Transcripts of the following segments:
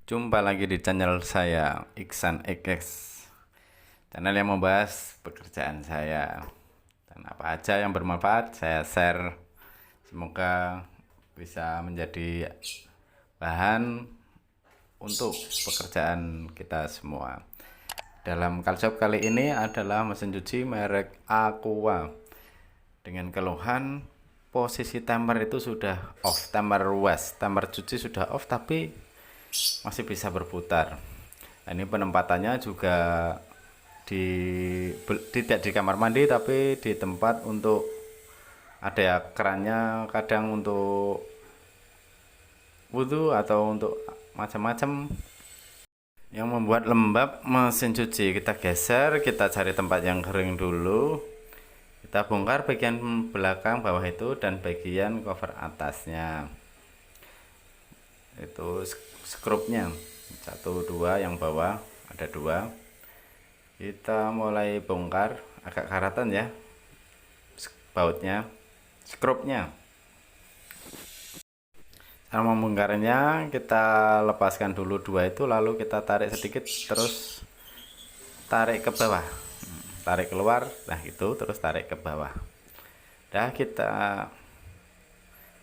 Jumpa lagi di channel saya Iksan XX, channel yang membahas pekerjaan saya dan apa aja yang bermanfaat saya share. Semoga bisa menjadi bahan untuk pekerjaan kita semua. Dalam Kalshop kali ini adalah mesin cuci merek Aqua dengan keluhan posisi timer itu sudah off, timer wash, timer cuci sudah off tapi masih bisa berputar. Nah, ini penempatannya juga tidak di kamar mandi tapi di tempat untuk ada ya kerannya, kadang untuk wudhu atau untuk macam-macam yang membuat lembab mesin cuci. Kita geser, kita cari tempat yang kering dulu, kita bongkar bagian belakang bawah itu dan bagian cover atasnya, itu skrupnya 1 2 yang bawah ada 2. Kita mulai bongkar, agak karatan ya bautnya, skrupnya. Cara membongkarnya, kita lepaskan dulu 2 itu, lalu kita tarik sedikit, terus tarik ke bawah, tarik keluar, nah itu terus tarik ke bawah. Dah kita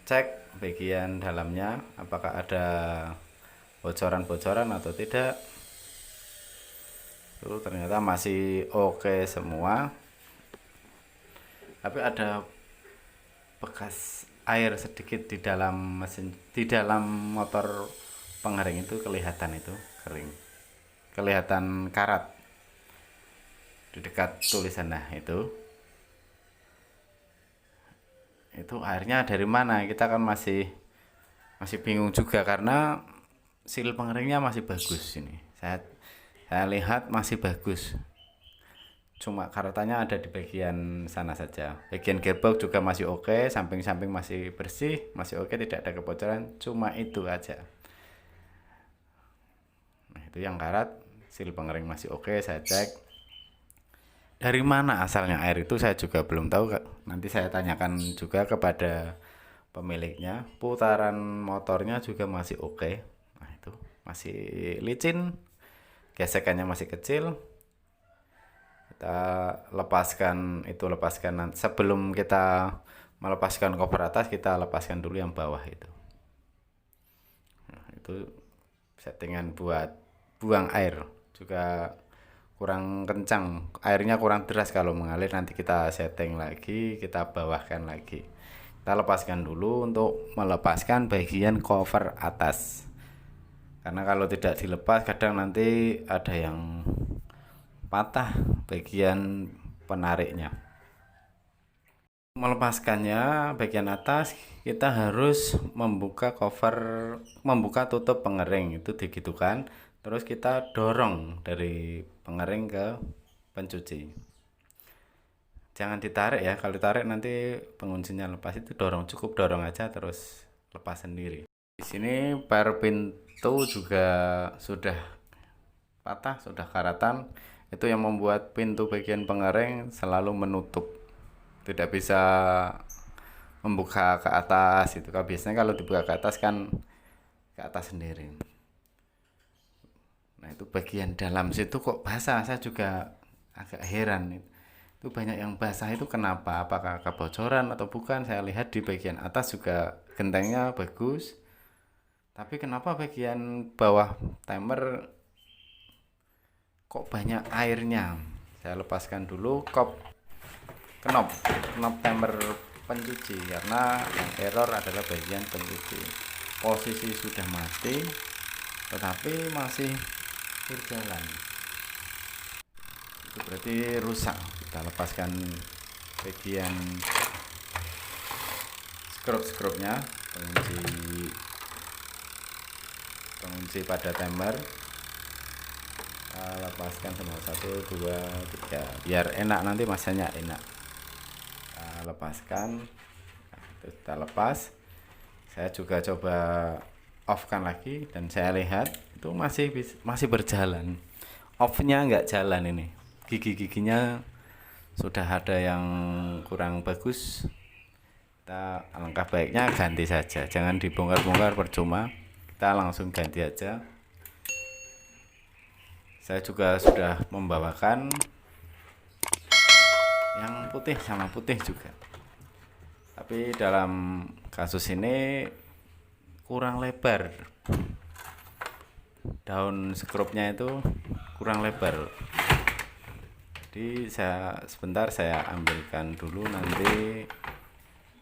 cek bagian dalamnya apakah ada bocoran-bocoran atau tidak. Tuh ternyata masih oke semua, tapi ada bekas air sedikit di dalam mesin, di dalam motor pengering itu kelihatan, itu kering, kelihatan karat di dekat tulisan. Nah itu airnya dari mana, kita kan masih bingung juga karena seal pengeringnya masih bagus. Ini saya lihat masih bagus, cuma karatannya ada di bagian sana saja. Bagian gearbox juga masih oke, samping-samping masih bersih, masih oke, tidak ada kebocoran, cuma itu aja. Nah itu yang karat, seal pengering masih oke. Saya cek dari mana asalnya air itu saya juga belum tahu, nanti saya tanyakan juga kepada pemiliknya. Putaran motornya juga masih oke. Nah itu masih licin, gesekannya masih kecil. Kita lepaskan itu, sebelum kita melepaskan cover atas, kita lepaskan dulu yang bawah itu. Nah, itu settingan buat buang air juga kurang kencang, airnya kurang deras kalau mengalir. Nanti kita setting lagi, kita bawahkan lagi. Kita lepaskan dulu untuk melepaskan bagian cover atas, karena kalau tidak dilepas kadang nanti ada yang patah bagian penariknya. Melepaskannya bagian atas, kita harus membuka cover, membuka tutup pengering itu digitukan, terus kita dorong dari pengering ke pencuci. Jangan ditarik ya, kalau ditarik nanti penguncinya lepas. Itu dorong, cukup dorong aja terus lepas sendiri. Di sini per pintu juga sudah patah, sudah karatan. Itu yang membuat pintu bagian pengering selalu menutup, tidak bisa membuka ke atas. Itu kan biasanya kalau dibuka ke atas kan ke atas sendiri. Nah itu bagian dalam situ kok basah, saya juga agak heran. Itu banyak yang basah, itu kenapa, apakah kebocoran atau bukan. Saya lihat di bagian atas juga gentengnya bagus, tapi kenapa bagian bawah timer kok banyak airnya. Saya lepaskan dulu knop timer pencuci, karena yang error adalah bagian pencuci. Posisi sudah mati tetapi masih berjalan, itu berarti rusak. Kita lepaskan bagian skrup-skrupnya, pengunci pada timer. Kita lepaskan semua, 1 2 3 biar enak, nanti masanya enak. Kita lepaskan. Kita lepas. Saya juga coba off kan lagi dan saya lihat itu masih berjalan. Off-nya nggak jalan, ini gigi-giginya sudah ada yang kurang bagus. Kita alangkah baiknya ganti saja, jangan dibongkar-bongkar percuma, kita langsung ganti aja. Saya juga sudah membawakan yang putih sama putih juga. Tapi dalam kasus ini kurang lebar. Daun skrupnya itu kurang lebar. Jadi sebentar saya ambilkan dulu nanti.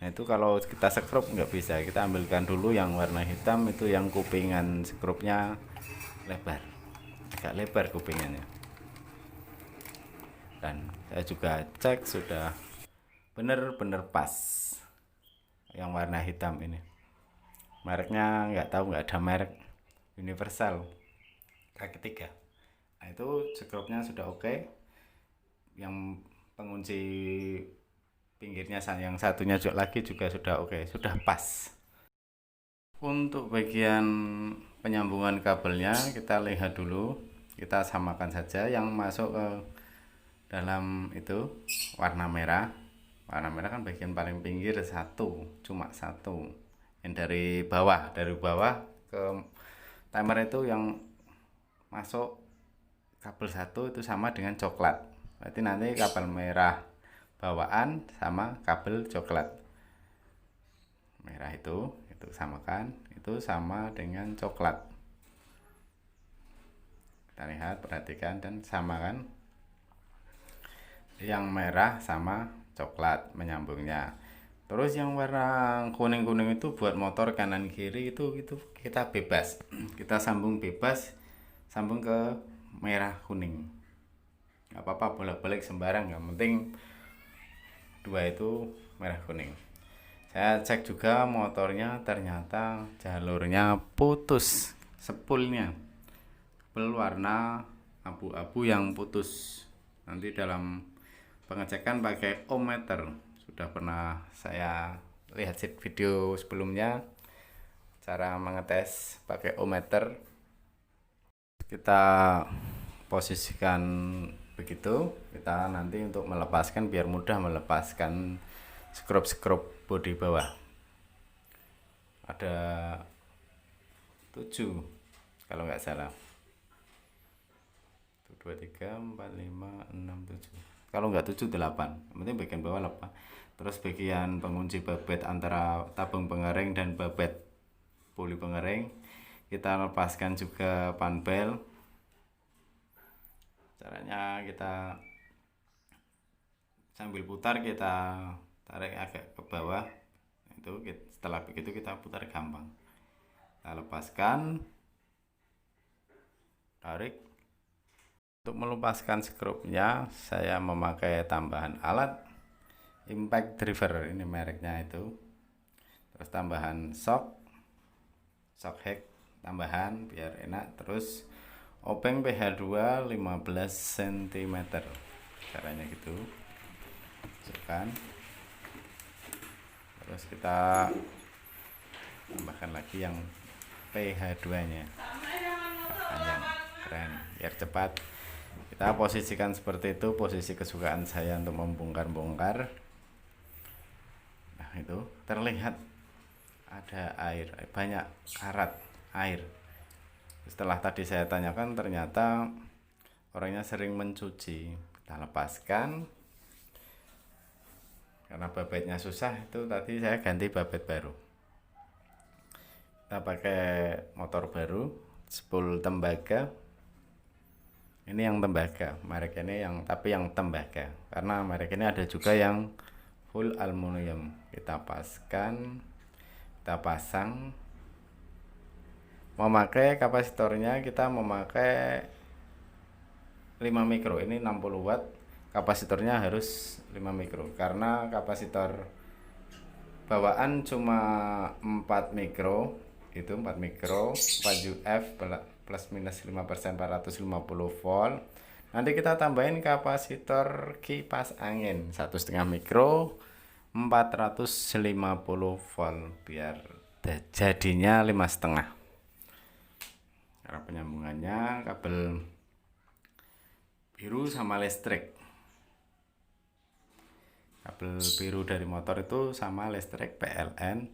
Nah itu kalau kita sekrup nggak bisa, kita ambilkan dulu yang warna hitam itu, yang kupingan skrupnya lebar, agak lebar kupingannya. Dan saya juga cek sudah bener-bener pas yang warna hitam ini. Mereknya nggak tahu, nggak ada merek, universal kaki 3. Nah itu skrupnya sudah oke. Yang pengunci pinggirnya yang satunya lagi juga sudah oke, sudah pas. Untuk bagian penyambungan kabelnya kita lihat dulu, kita samakan saja. Yang masuk ke dalam itu warna merah kan bagian paling pinggir satu, cuma satu. Yang dari bawah ke timer itu yang masuk kabel satu itu sama dengan coklat. Berarti nanti kabel merah bawaan sama kabel coklat merah itu samakan, itu sama dengan coklat. Kita lihat, perhatikan dan samakan. Yang merah sama coklat menyambungnya. Terus yang warna kuning-kuning itu buat motor kanan kiri itu kita bebas. Kita sambung bebas, sambung ke merah kuning. Gak apa-apa, bolak-balik sembarang, yang penting dua itu merah kuning. Saya cek juga motornya, ternyata jalurnya putus, spoolnya berwarna abu-abu yang putus. Nanti dalam pengecekan pakai ohmmeter, sudah pernah saya lihat video sebelumnya cara mengetes pakai ohmmeter. Kita posisikan begitu, kita nanti untuk melepaskan, biar mudah melepaskan skrup bodi bawah. Ada 7 kalau nggak salah, 2, 3, 4, 5, 6, 7. Kalau nggak 7, 8. Yang penting bagian bawah lepas. Terus bagian pengunci babet antara tabung pengering dan babet puli pengering kita lepaskan juga panbel. Caranya kita sambil putar, kita tarik agak ke bawah. Itu setelah begitu kita putar gampang. Kita lepaskan, tarik. Untuk melepaskan skrupnya saya memakai tambahan alat impact driver, ini mereknya itu. Terus tambahan shock head tambahan biar enak. Terus obeng PH2 15 cm, caranya gitu. Masukkan, terus kita tambahkan lagi yang PH2 nya panjang, keren, biar cepat. Kita posisikan seperti itu, posisi kesukaan saya untuk membongkar-bongkar. Nah itu terlihat ada air, banyak karat air. Setelah tadi saya tanyakan, ternyata orangnya sering mencuci. Kita lepaskan, karena babetnya susah, itu tadi saya ganti babet baru. Kita pakai motor baru, spool tembaga. Ini yang tembaga, merek ini tapi yang tembaga, karena merek ini ada juga yang full aluminium. Kita pasang. Memakai kapasitornya kita memakai 5 mikro. Ini 60 watt, kapasitornya harus 5 mikro, karena kapasitor bawaan cuma 4 mikro, itu 4 mikro 4 UF plus minus 5%, 450 volt. Nanti kita tambahin kapasitor kipas angin 1,5 mikro 450 volt biar jadinya 5,5. Cara penyambungannya kabel biru sama listrik. Kabel biru dari motor itu sama listrik PLN.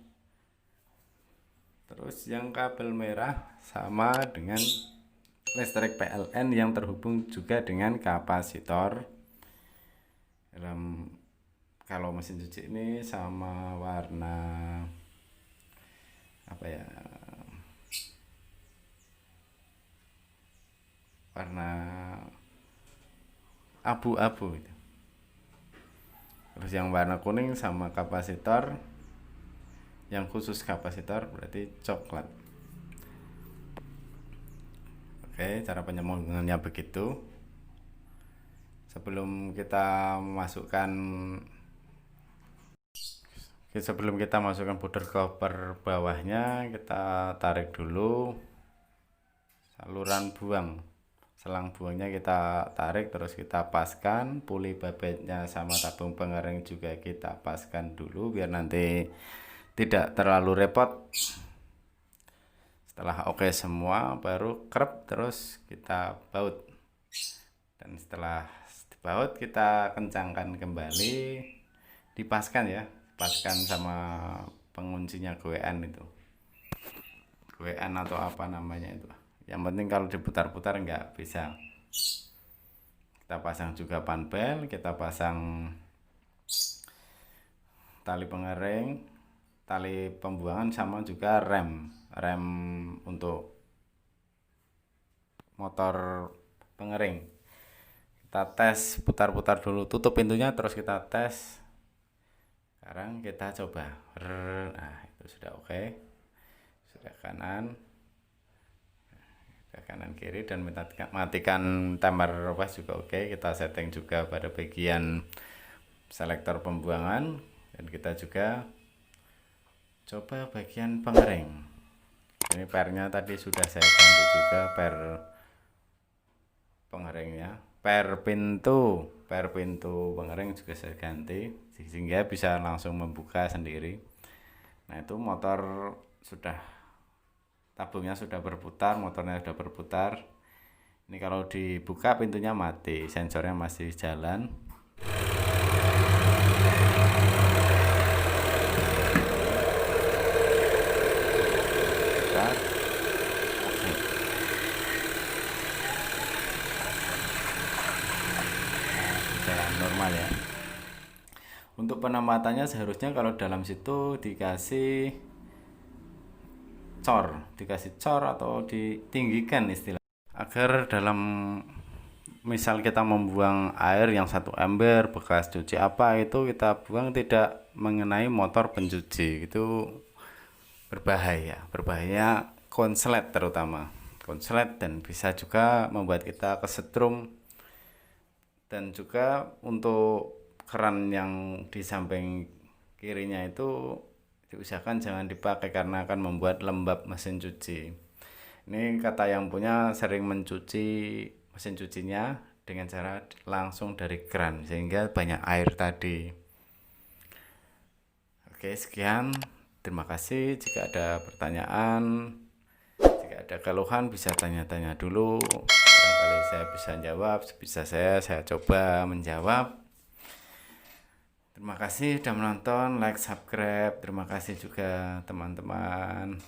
Terus yang kabel merah sama dengan listrik PLN yang terhubung juga dengan kapasitor. Kalau mesin cuci ini sama warna apa ya, warna abu-abu gitu. Terus yang warna kuning sama kapasitor, yang khusus kapasitor berarti coklat. Oke, cara penyambungannya begitu. Sebelum kita masukkan border cover bawahnya, kita tarik dulu saluran buang. Selang buangnya kita tarik, terus kita paskan. Puli babetnya sama tabung pengering juga kita paskan dulu biar nanti tidak terlalu repot. Setelah oke semua, baru kerep, terus kita baut. Dan setelah dibaut, kita kencangkan kembali, dipaskan ya, paskan sama penguncinya GWN itu, GWN atau apa namanya itu. Yang penting kalau diputar-putar nggak bisa. Kita pasang juga panbel, kita pasang tali pengering, tali pembuangan, sama juga rem untuk motor pengering. Kita tes, putar-putar dulu, tutup pintunya, terus kita tes. Sekarang kita coba. Nah, itu sudah oke. Sudah kanan kiri, dan matikan timer request juga oke. Kita setting juga pada bagian selektor pembuangan, dan kita juga coba bagian pengering. Ini pernya tadi sudah saya ganti juga, per pengeringnya, per pintu pengering juga saya ganti sehingga bisa langsung membuka sendiri. Nah, itu motor sudah, tabungnya sudah berputar, motornya sudah berputar. Ini kalau dibuka pintunya mati, sensornya masih jalan. Jalan normal ya. Untuk penamatannya seharusnya kalau dalam situ dikasih cor atau ditinggikan istilah, agar dalam misal kita membuang air yang 1 ember bekas cuci apa itu kita buang tidak mengenai motor pencuci, itu berbahaya konslet, terutama konslet, dan bisa juga membuat kita kesetrum. Dan juga untuk keran yang di samping kirinya itu diusahakan jangan dipakai karena akan membuat lembab mesin cuci. Ini kata yang punya sering mencuci mesin cucinya dengan cara langsung dari keran sehingga banyak air tadi. Oke, sekian. Terima kasih. Jika ada pertanyaan, jika ada keluhan, bisa tanya-tanya dulu. Barangkali saya bisa jawab, bisa saya coba menjawab. Terima kasih sudah menonton, like, subscribe. Terima kasih juga teman-teman.